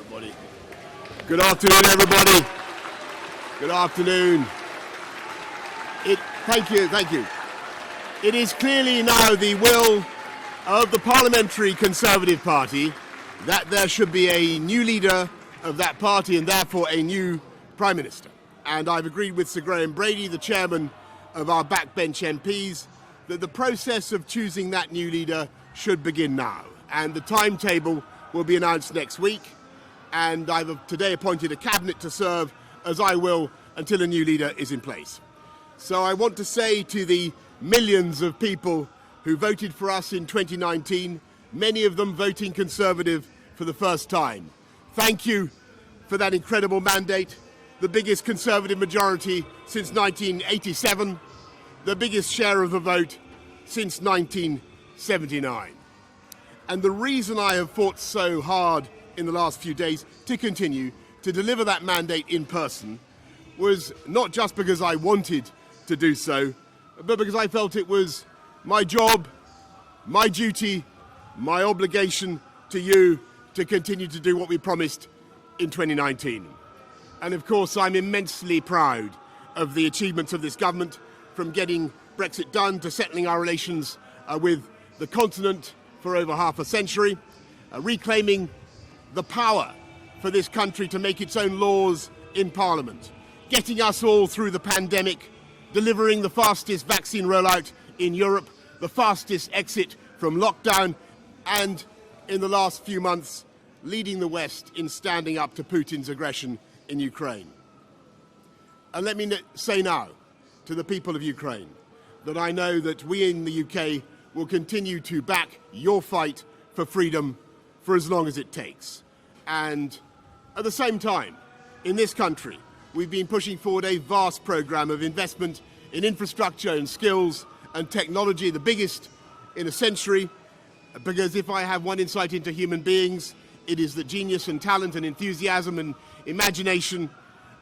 everybody. Good afternoon, everybody. Good afternoon. Thank you. It is clearly now the will of the Parliamentary Conservative Party that there should be a new leader of that party and therefore a new Prime Minister. And I've agreed with Sir Graham Brady, the chairman of our backbench MPs, that the process of choosing that new leader should begin now. And the timetable will be announced next week. And I've today appointed a cabinet to serve, as I will, until a new leader is in place. So I want to say to the millions of people who voted for us in 2019, many of them voting Conservative for the first time, thank you for that incredible mandate, the biggest Conservative majority since 1987, the biggest share of the vote since 1979. And the reason I have fought so hard in the last few days to continue to deliver that mandate in person was not just because I wanted to do so, but because I felt it was my job, my duty, my obligation to you to continue to do what we promised in 2019. And of course, I'm immensely proud of the achievements of this government, from getting Brexit done to settling our relations with the continent for over half a century, reclaiming the power for this country to make its own laws in Parliament, getting us all through the pandemic, delivering the fastest vaccine rollout in Europe, the fastest exit from lockdown, and in the last few months, leading the West in standing up to Putin's aggression in Ukraine. And let me say now to the people of Ukraine that I know that we in the UK will continue to back your fight for freedom for as long as it takes. And at the same time, in this country, we've been pushing forward a vast programme of investment in infrastructure and skills and technology, the biggest in a century, because if I have one insight into human beings, it is that genius and talent and enthusiasm and imagination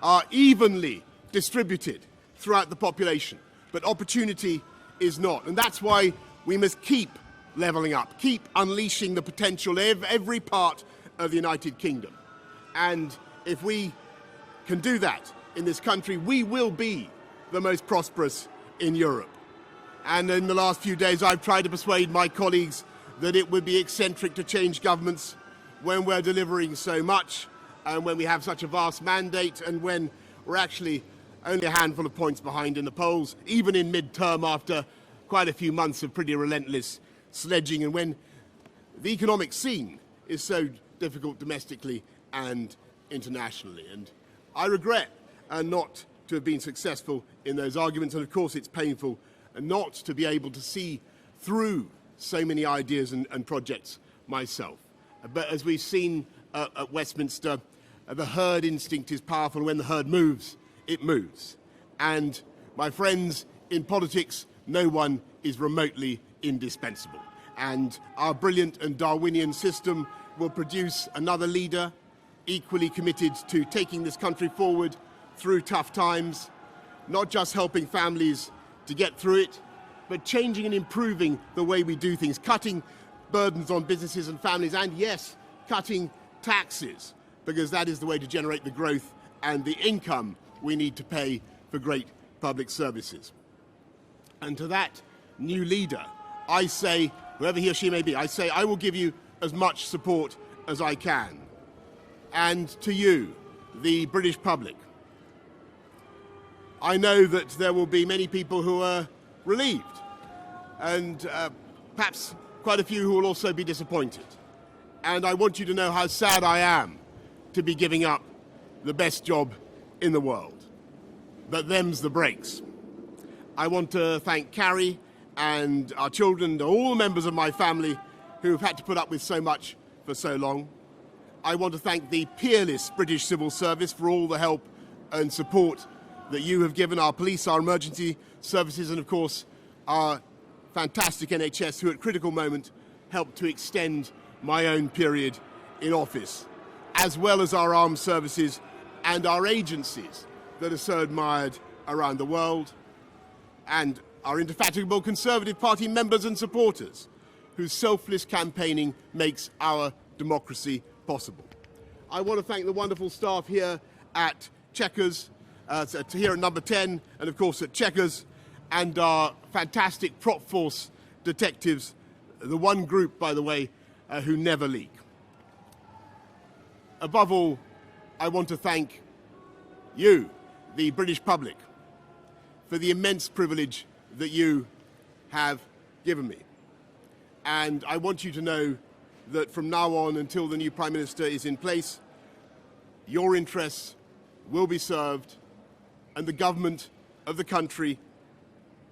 are evenly distributed throughout the population, but opportunity is not. And that's why we must keep levelling up, keep unleashing the potential of every part of the United Kingdom. And if we can do that in this country, we will be the most prosperous in Europe. And in the last few days, I've tried to persuade my colleagues that it would be eccentric to change governments when we're delivering so much, and when we have such a vast mandate, and when we're actually only a handful of points behind in the polls, even in mid-term after quite a few months of pretty relentless sledging, and when the economic scene is so difficult domestically and internationally. And I regret not to have been successful in those arguments, and of course it's painful not to be able to see through so many ideas and projects myself. But as we've seen at Westminster, the herd instinct is powerful, and when the herd moves, it moves. And my friends, in politics, no one is remotely indispensable. And our brilliant and Darwinian system will produce another leader equally committed to taking this country forward through tough times, not just helping families to get through it, but changing and improving the way we do things, cutting burdens on businesses and families, and yes, cutting taxes, because that is the way to generate the growth and the income we need to pay for great public services. And to that new leader, I say, whoever he or she may be, I say I will give you as much support as I can. And to you, the British public, I know that there will be many people who are relieved, and perhaps quite a few who will also be disappointed. And I want you to know how sad I am to be giving up the best job in the world. But them's the breaks. I want to thank Carrie and our children and all the members of my family who have had to put up with so much for so long. I want to thank the peerless British civil service for all the help and support that you have given our police, our emergency services, and of course our fantastic NHS, who at critical moment helped to extend my own period in office, as well as our armed services and our agencies that are so admired around the world, and our indefatigable Conservative Party members and supporters, whose selfless campaigning makes our democracy possible. I want to thank the wonderful staff here at Chequers, here at Number 10, and of course at Chequers, and our fantastic prop force detectives, the one group, by the way, who never leak. Above all, I want to thank you, the British public, for the immense privilege that you have given me. And I want you to know that from now on, until the new Prime Minister is in place, your interests will be served and the government of the country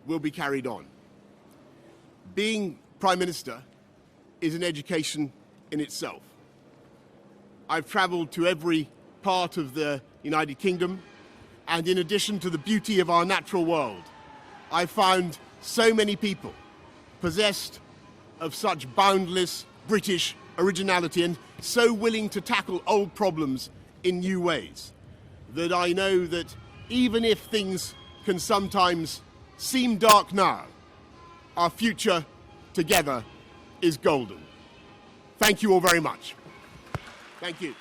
will be carried on. Being Prime Minister is an education in itself. I've travelled to every part of the United Kingdom, and in addition to the beauty of our natural world, I found so many people possessed of such boundless British originality and so willing to tackle old problems in new ways that I know that even if things can sometimes seem dark now, our future together is golden. Thank you all very much. Thank you.